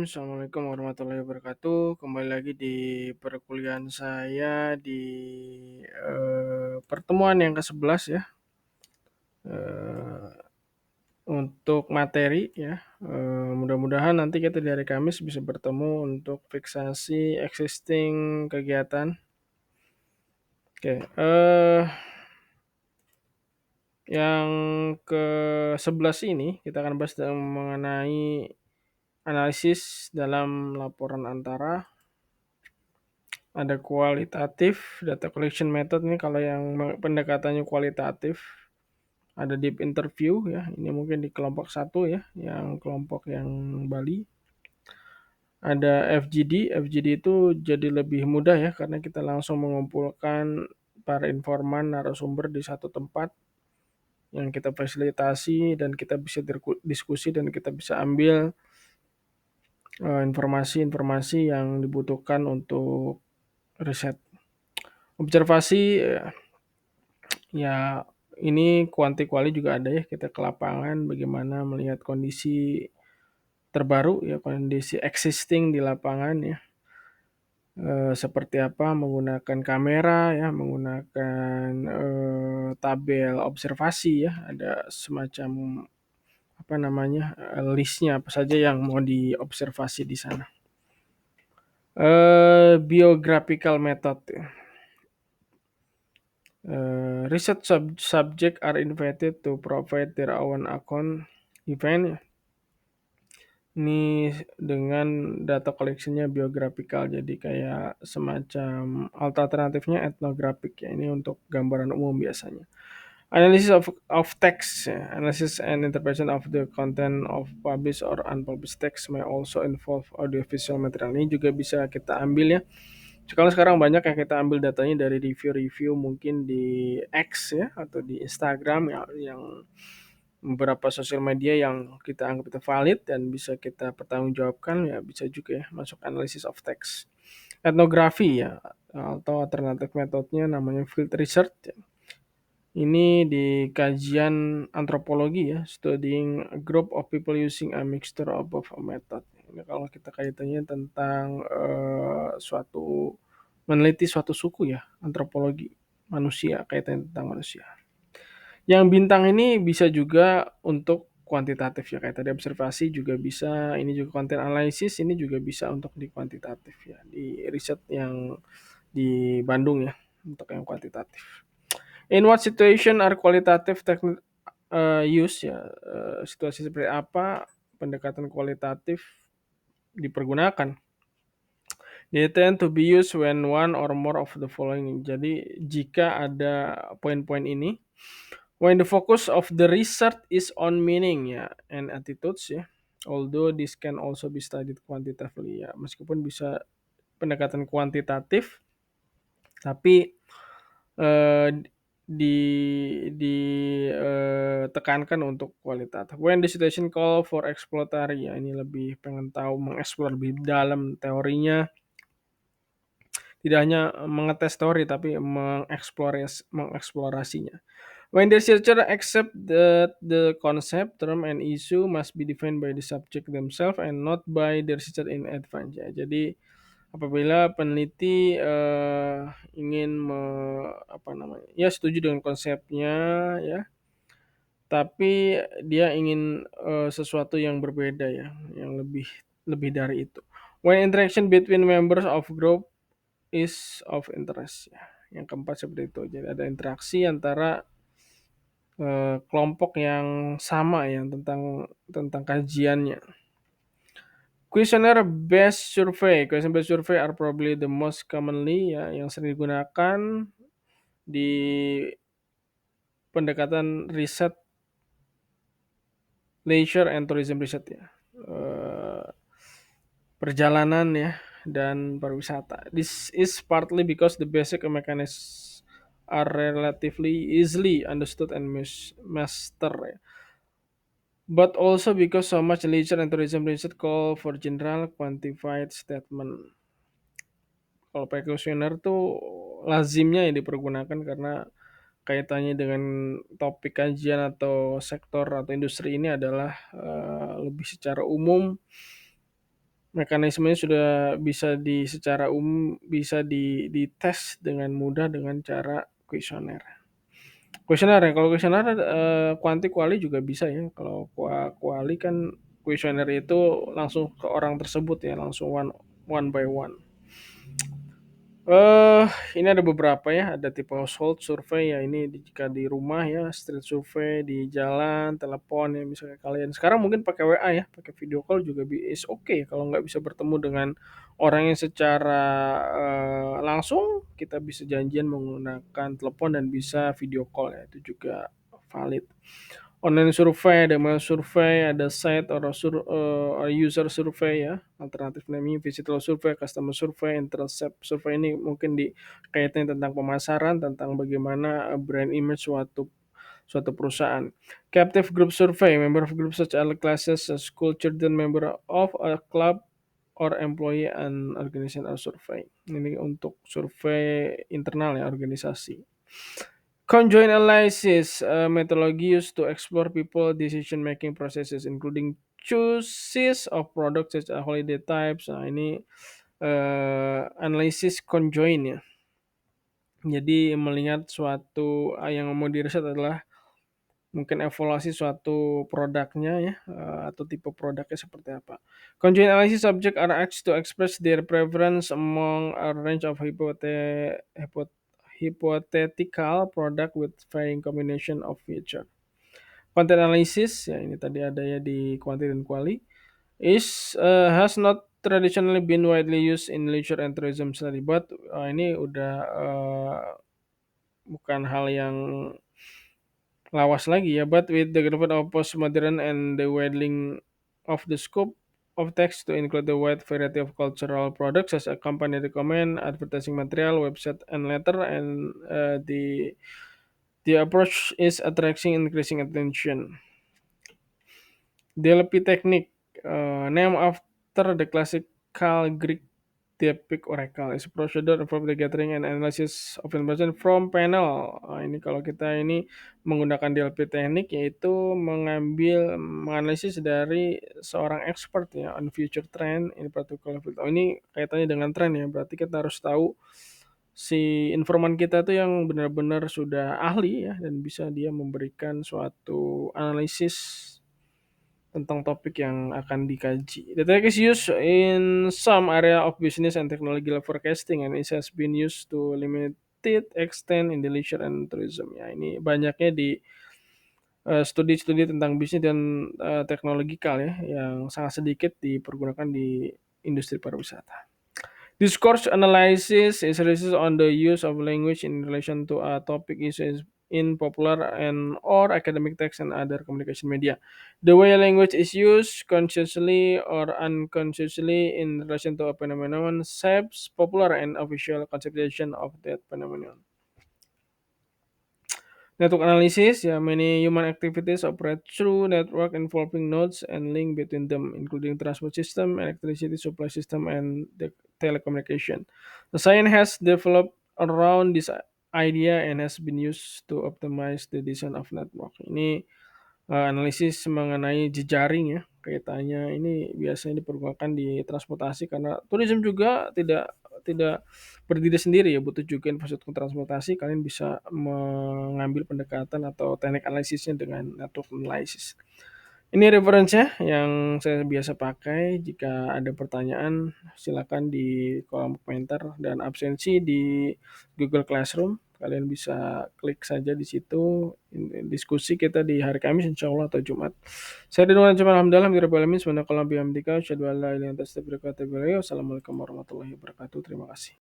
Assalamualaikum warahmatullahi wabarakatuh. Kembali lagi di perkuliahan saya di pertemuan yang ke-11 ya. Eee, untuk materi ya, mudah-mudahan nanti kita di hari Kamis bisa bertemu untuk fiksasi existing kegiatan. Oke, yang ke-11 ini kita akan bahas mengenai analisis dalam laporan antara. Ada kualitatif, data collection method nih kalau yang pendekatannya kualitatif, ada deep interview ya, ini mungkin di kelompok 1 ya, yang kelompok yang Bali. Ada FGD, FGD itu jadi lebih mudah ya karena kita langsung mengumpulkan para informan narasumber di satu tempat yang kita fasilitasi dan kita bisa diskusi dan kita bisa ambil informasi-informasi yang dibutuhkan untuk riset. Observasi ya ini kuanti-kuali juga ada ya, kita ke lapangan bagaimana melihat kondisi terbaru ya, kondisi existing di lapangan ya. Seperti apa menggunakan kamera ya, menggunakan, tabel observasi ya, ada semacam apa namanya, list-nya apa saja yang mau diobservasi di sana. Biographical method ya. Research subject are invited to provide their own account event. Ini dengan data collection-nya biografikal, jadi kayak semacam alternatifnya etnografik ya, ini untuk gambaran umum biasanya. Analysis of text, ya. Analysis and interpretation of the content of published or unpublished text may also involve audiovisual material. Ini juga bisa kita ambil ya. Kalau sekarang banyak yang kita ambil datanya dari review-review mungkin di X ya atau di Instagram ya, yang beberapa sosial media yang kita anggap itu valid dan bisa kita pertanggungjawabkan ya, bisa juga ya masuk analysis of text. Etnografi ya atau alternatif metodenya namanya field research ya. Ini di kajian antropologi ya, studying a group of people using a mixture of both method. Ini kalau kita kaitannya tentang meneliti suatu suku ya, antropologi manusia, kaitannya tentang manusia. Yang bintang ini bisa juga untuk kuantitatif ya, kayak tadi observasi juga bisa, ini juga content analysis, ini juga bisa untuk di kuantitatif ya, di riset yang di Bandung ya, untuk yang kuantitatif. In what situation are qualitative technique use ya, situasi seperti apa pendekatan kualitatif dipergunakan? They tend to be used when one or more of the following. Jadi jika ada poin-poin ini, when the focus of the research is on meaning ya and attitudes ya, although this can also be studied quantitatively ya, meskipun bisa pendekatan kuantitatif, tapi eh, di tekankan untuk kualitatif. When the situation call for exploratory ya, ini lebih pengen tahu mengeksplor lebih dalam teorinya, tidak hanya mengetes teori tapi mengeksplorasinya. When the researcher accept that the concept, term, and issue must be defined by the subject themselves and not by the researcher in advance. Ya. Jadi apabila peneliti ingin ya setuju dengan konsepnya ya, tapi dia ingin sesuatu yang berbeda ya, yang lebih lebih dari itu. When interaction between members of group is of interest ya. Yang keempat seperti itu. Jadi ada interaksi antara kelompok yang sama ya tentang kajiannya. Questionnaire based survey. Question based survey are probably the most commonly ya yang sering digunakan di pendekatan riset leisure and tourism research ya. Perjalanan ya dan pariwisata. This is partly because the basic mechanisms are relatively easily understood and master ya. But also because so much leisure and tourism research call for general quantified statement. Kalau pakai kuesioner tuh lazimnya yang dipergunakan karena kaitannya dengan topik kajian atau sektor atau industri ini adalah lebih secara umum Mekanismenya sudah bisa secara umum bisa dites dengan mudah dengan cara kuesioner. Kuesioner ya, kalau kuesioner, quali juga bisa ya. Kalau kuali kan kuesioner itu langsung ke orang tersebut ya, langsung one by one. Eh, ini ada beberapa ya, ada tipe household survey ya, ini jika di rumah ya, street survey di jalan, telepon ya, misalnya kalian sekarang mungkin pakai WA ya, pakai video call juga is oke kalau nggak bisa bertemu dengan orang yang secara langsung, kita bisa janjian menggunakan telepon dan bisa video call ya, itu juga valid. Online survei, ada mail survei, ada site or user survei ya, alternatif namanya visitor survei, customer survei, intercept survei ini mungkin kaitannya tentang pemasaran, tentang bagaimana brand image suatu perusahaan. Captive group survey, member of group such as classes, school, children, member of a club or employee and organization or survey. Ini untuk survei internal ya, organisasi. Conjoint analysis, methodology used to explore people decision-making processes, including choices of products such as holiday types. Nah, ini analisis conjoint ya. Jadi melihat suatu yang mau diriset adalah mungkin evaluasi suatu produknya ya, atau tipe produknya seperti apa. Conjoint analysis subject are asked to express their preference among a range of hypothetical product with varying combination of feature. Content analysis, ya ini tadi ada ya di quanti dan quali, has not traditionally been widely used in leisure and tourism study, but ini udah bukan hal yang lawas lagi ya, but with the development of postmodern and the widening of the scope of text to include the wide variety of cultural products as a company recommend, advertising material, website, and letter, and the approach is attracting increasing attention. DLP technique, named after the classical Greek Delphic Oracle, is a procedure for the gathering and analysis of information from panel. Ini kalau kita ini menggunakan DLP teknik yaitu menganalisis dari seorang expert ya on future trend in particular field. Ini kaitannya dengan tren ya, berarti kita harus tahu si informan kita tuh yang benar-benar sudah ahli ya dan bisa dia memberikan suatu analisis tentang topik yang akan dikaji. The tech is used in some area of business and technology forecasting and it has been used to limited extent in the leisure and tourism. Ya, ini banyaknya di studi-studi tentang bisnis dan teknologikal ya, yang sangat sedikit dipergunakan di industri pariwisata. Discourse analysis is research on the use of language in relation to a topic issues in popular and or academic text and other communication media. The way language is used consciously or unconsciously in relation to a phenomenon shapes popular and official conception of that phenomenon. Network analysis, yeah, many human activities operate through network involving nodes and link between them, including transport system, electricity supply system, and the telecommunication. The science has developed around this idea and has been used to optimize the design of network. Ini analisis mengenai jejaring ya, kaitannya ini biasanya dipergunakan di transportasi karena tourism juga tidak tidak berdiri sendiri ya, butuh juga infrastruktur transportasi. Kalian bisa mengambil pendekatan atau teknik analisisnya dengan network analysis. Ini referensinya yang saya biasa pakai. Jika ada pertanyaan, silakan di kolom komentar dan absensi di Google Classroom. Kalian bisa klik saja di situ. Diskusi kita di hari Kamis insya Allah atau Jumat. Saya Ridwan Jamal Alhamdulillah. Assalamualaikum warahmatullahi wabarakatuh. Terima kasih.